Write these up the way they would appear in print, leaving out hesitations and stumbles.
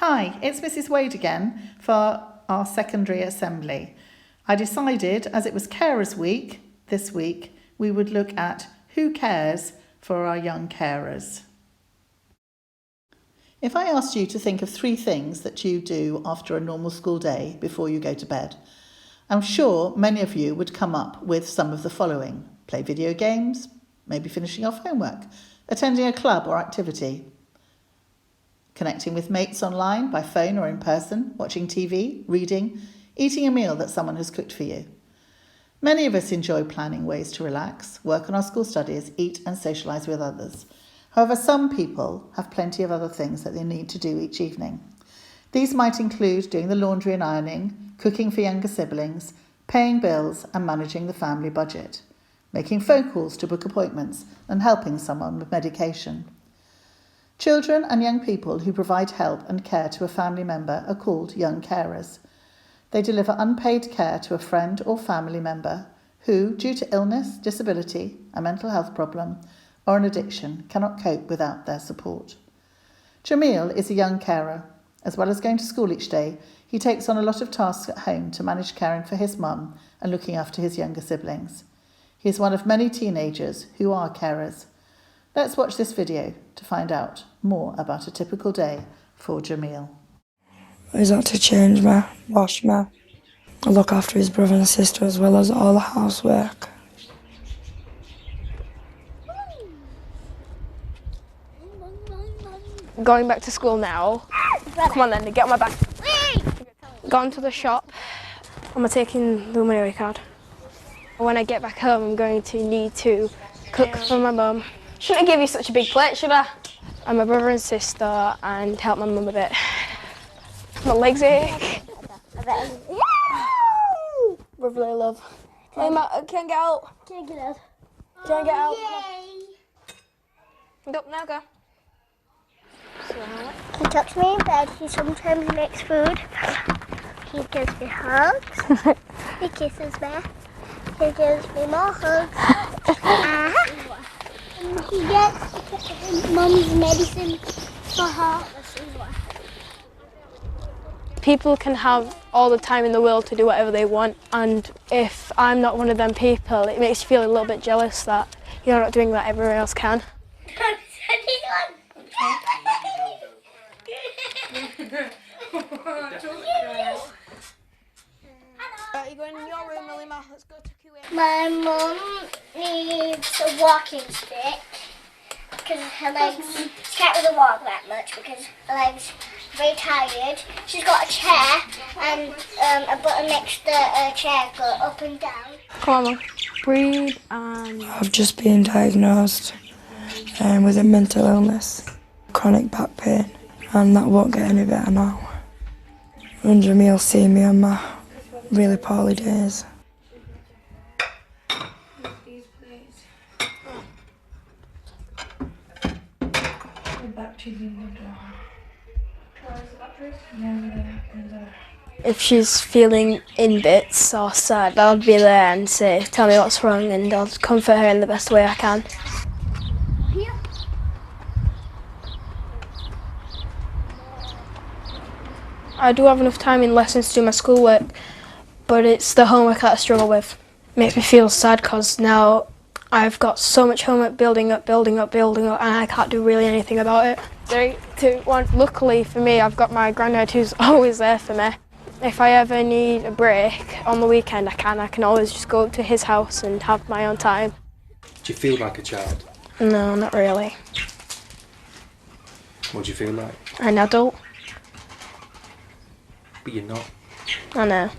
Hi, it's Mrs. Wade again for our secondary assembly. I decided, as it was Carers Week this week, we would look at who cares for our young carers. If I asked you to think of 3 things that you do after a normal school day before you go to bed, I'm sure many of you would come up with some of the following: play video games, maybe finishing off homework, attending a club or activity, connecting with mates online, by phone or in person, watching TV, reading, eating a meal that someone has cooked for you. Many of us enjoy planning ways to relax, work on our school studies, eat and socialise with others. However, some people have plenty of other things that they need to do each evening. These might include doing the laundry and ironing, cooking for younger siblings, paying bills and managing the family budget, making phone calls to book appointments and helping someone with medication. Children and young people who provide help and care to a family member are called young carers. They deliver unpaid care to a friend or family member who, due to illness, disability, a mental health problem, or an addiction, cannot cope without their support. Jamil is a young carer. As well as going to school each day, he takes on a lot of tasks at home to manage caring for his mum and looking after his younger siblings. He is one of many teenagers who are carers. Let's watch this video to find out more about a typical day for Jamil. He's had to change me, wash me, look after his brother and sister as well as all the housework. Going back to school now. Come on then, get on my back. Gone to the shop. I'm taking the money card. When I get back home, I'm going to need to cook for my mum. Shouldn't I give you such a big plate, should I? And my brother and sister, and help my mum a bit. My legs ache. Brotherly love. Hey, Matt, can't get out. Can't get out. Can't get out. Yay. Go, now go. He tucks me in bed. He sometimes makes food. He gives me hugs. He kisses me. He gives me more hugs. He gets Mum's medicine for her. People can have all the time in the world to do whatever they want, and if I'm not one of them people, it makes you feel a little bit jealous that you're not doing what everyone else can. You're going in your room, Lima. Let's go to QA. My mum needs a walking stick because her legs, she can't really walk that much because her legs are very tired. She's got a chair and a button next to her chair go up and down. Come on, Mum. Breathe and... I've just been diagnosed with a mental illness, chronic back pain, and that won't get any better now. And Jamil see me on my really poorly days. If she's feeling in bits or sad, I'll be there and say, tell me what's wrong, and I'll comfort her in the best way I can. I do have enough time in lessons to do my schoolwork, but it's the homework that I struggle with. It makes me feel sad because now I've got so much homework building up, and I can't do really anything about it. 3, 2, 1. Luckily for me, I've got my granddad who's always there for me. If I ever need a break on the weekend, I can always just go to his house and have my own time. Do you feel like a child? No, not really. What do you feel like? An adult. But you're not. I know.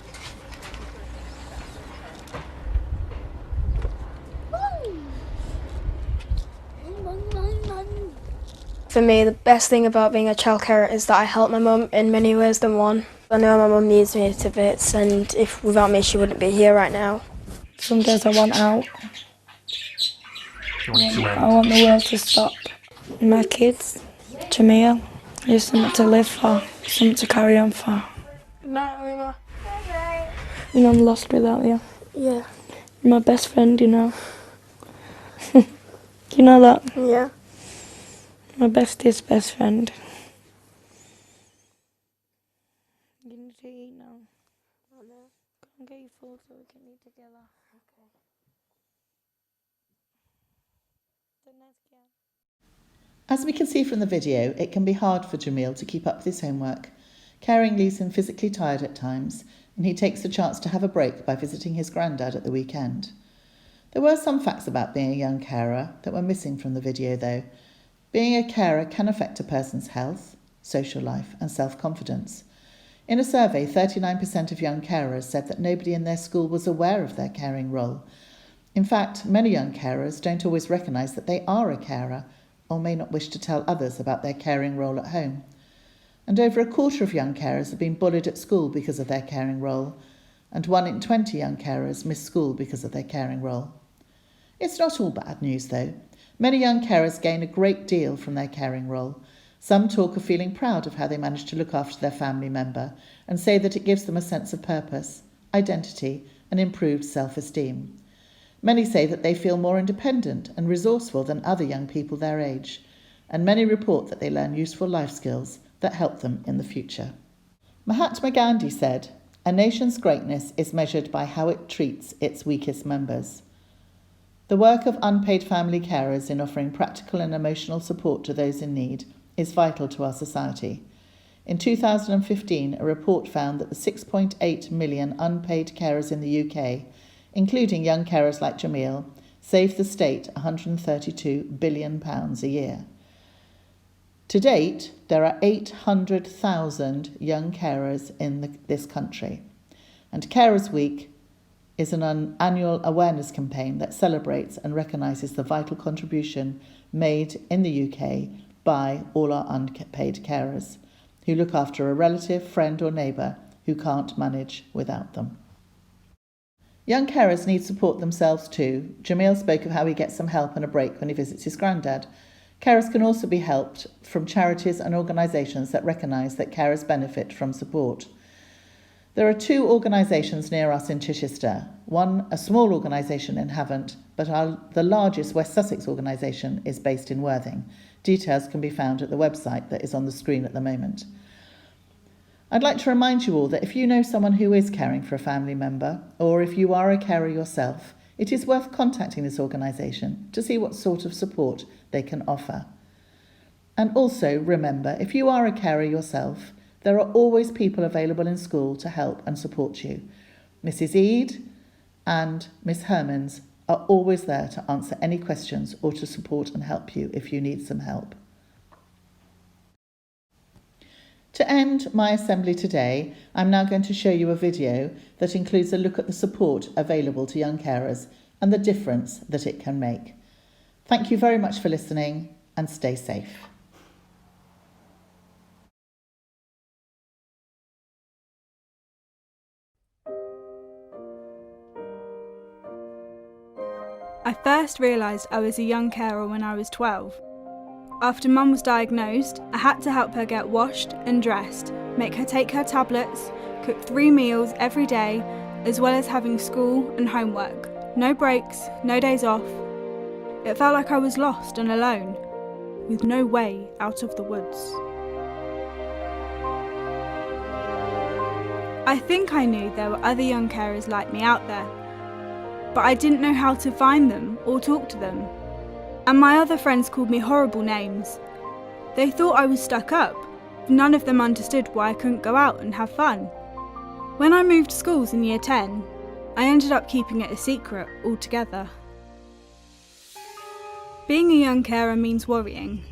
For me, the best thing about being a childcarer is that I help my mum in many ways than one. I know my mum needs me to bits, and if without me she wouldn't be here right now. Some days I want out. I want the world to stop. My kids, Jamil, there's something to live for, something to carry on for. No, Lima. You know, I'm lost without you. Yeah. You're my best friend, you know. You know that? Yeah. My bestest best friend. You need to eat now. Oh no. Go and get your food so we can eat together. Okay. As we can see from the video, it can be hard for Jamil to keep up with his homework. Caring leaves him physically tired at times, and he takes the chance to have a break by visiting his granddad at the weekend. There were some facts about being a young carer that were missing from the video though. Being a carer can affect a person's health, social life and self-confidence. In a survey, 39% of young carers said that nobody in their school was aware of their caring role. In fact, many young carers don't always recognise that they are a carer or may not wish to tell others about their caring role at home. And over a quarter of young carers have been bullied at school because of their caring role, and 1 in 20 young carers miss school because of their caring role. It's not all bad news though. Many young carers gain a great deal from their caring role. Some talk of feeling proud of how they manage to look after their family member and say that it gives them a sense of purpose, identity and improved self-esteem. Many say that they feel more independent and resourceful than other young people their age, and many report that they learn useful life skills that help them in the future. Mahatma Gandhi said, "A nation's greatness is measured by how it treats its weakest members." The work of unpaid family carers in offering practical and emotional support to those in need is vital to our society. In 2015, a report found that the 6.8 million unpaid carers in the UK, including young carers like Jamil, save the state £132 billion a year. To date, there are 800,000 young carers in this country, and Carers Week is an annual awareness campaign that celebrates and recognises the vital contribution made in the UK by all our unpaid carers who look after a relative, friend or neighbour who can't manage without them. Young carers need support themselves too. Jamil spoke of how he gets some help and a break when he visits his granddad. Carers can also be helped from charities and organisations that recognise that carers benefit from support. There are 2 organisations near us in Chichester. One, a small organisation in Havant, but the largest West Sussex organisation is based in Worthing. Details can be found at the website that is on the screen at the moment. I'd like to remind you all that if you know someone who is caring for a family member, or if you are a carer yourself, it is worth contacting this organisation to see what sort of support they can offer. And also remember, if you are a carer yourself, there are always people available in school to help and support you. Mrs. Eade and Miss Hermans are always there to answer any questions or to support and help you if you need some help. To end my assembly today, I'm now going to show you a video that includes a look at the support available to young carers and the difference that it can make. Thank you very much for listening and stay safe. I first realised I was a young carer when I was 12. After Mum was diagnosed, I had to help her get washed and dressed, make her take her tablets, cook 3 meals every day, as well as having school and homework. No breaks, no days off. It felt like I was lost and alone, with no way out of the woods. I think I knew there were other young carers like me out there, but I didn't know how to find them or talk to them. And my other friends called me horrible names. They thought I was stuck up. None of them understood why I couldn't go out and have fun. When I moved schools in year 10, I ended up keeping it a secret altogether. Being a young carer means worrying.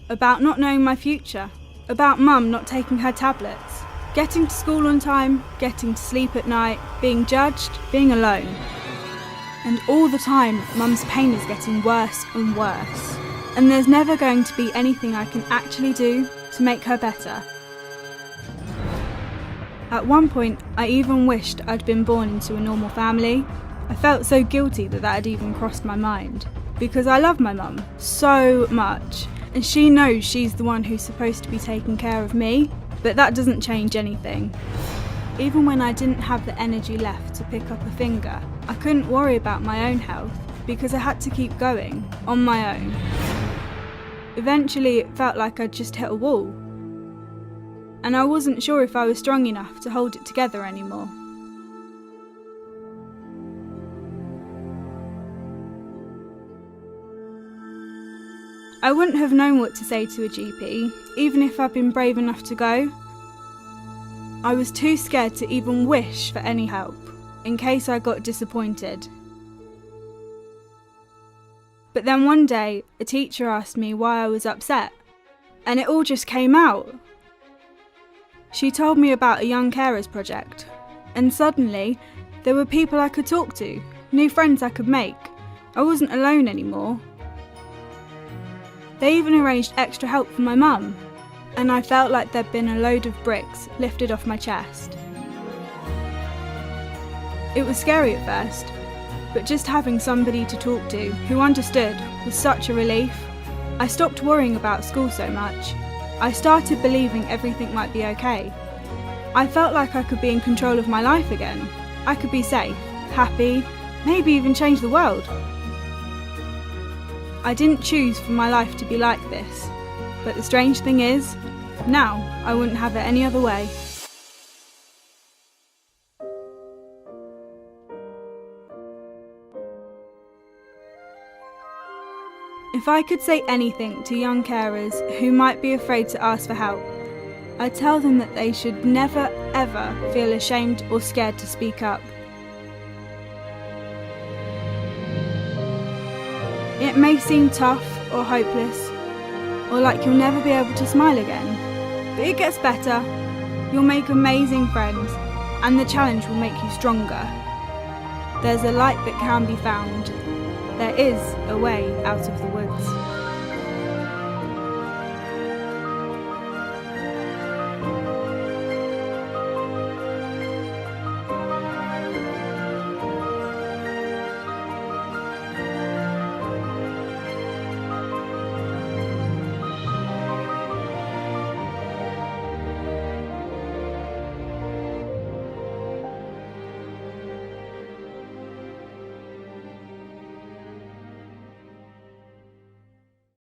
About not knowing my future. About Mum not taking her tablets. Getting to school on time, getting to sleep at night, being judged, being alone. And all the time, Mum's pain is getting worse and worse. And there's never going to be anything I can actually do to make her better. At one point, I even wished I'd been born into a normal family. I felt so guilty that had even crossed my mind. Because I love my mum so much. And she knows she's the one who's supposed to be taking care of me. But that doesn't change anything. Even when I didn't have the energy left to pick up a finger, I couldn't worry about my own health because I had to keep going on my own. Eventually, it felt like I'd just hit a wall. and I wasn't sure if I was strong enough to hold it together anymore. I wouldn't have known what to say to a GP, even if I'd been brave enough to go. I was too scared to even wish for any help, in case I got disappointed. But then one day, a teacher asked me why I was upset, and it all just came out. She told me about a Young Carers project, and suddenly, there were people I could talk to, new friends I could make. I wasn't alone anymore. They even arranged extra help for my mum, and I felt like there'd been a load of bricks lifted off my chest. It was scary at first, but just having somebody to talk to who understood was such a relief. I stopped worrying about school so much. I started believing everything might be okay. I felt like I could be in control of my life again. I could be safe, happy, maybe even change the world. I didn't choose for my life to be like this, but the strange thing is, now I wouldn't have it any other way. If I could say anything to young carers who might be afraid to ask for help, I'd tell them that they should never ever feel ashamed or scared to speak up. It may seem tough or hopeless, or like you'll never be able to smile again, but it gets better. You'll make amazing friends, and the challenge will make you stronger. There's a light that can be found. There is a way out of the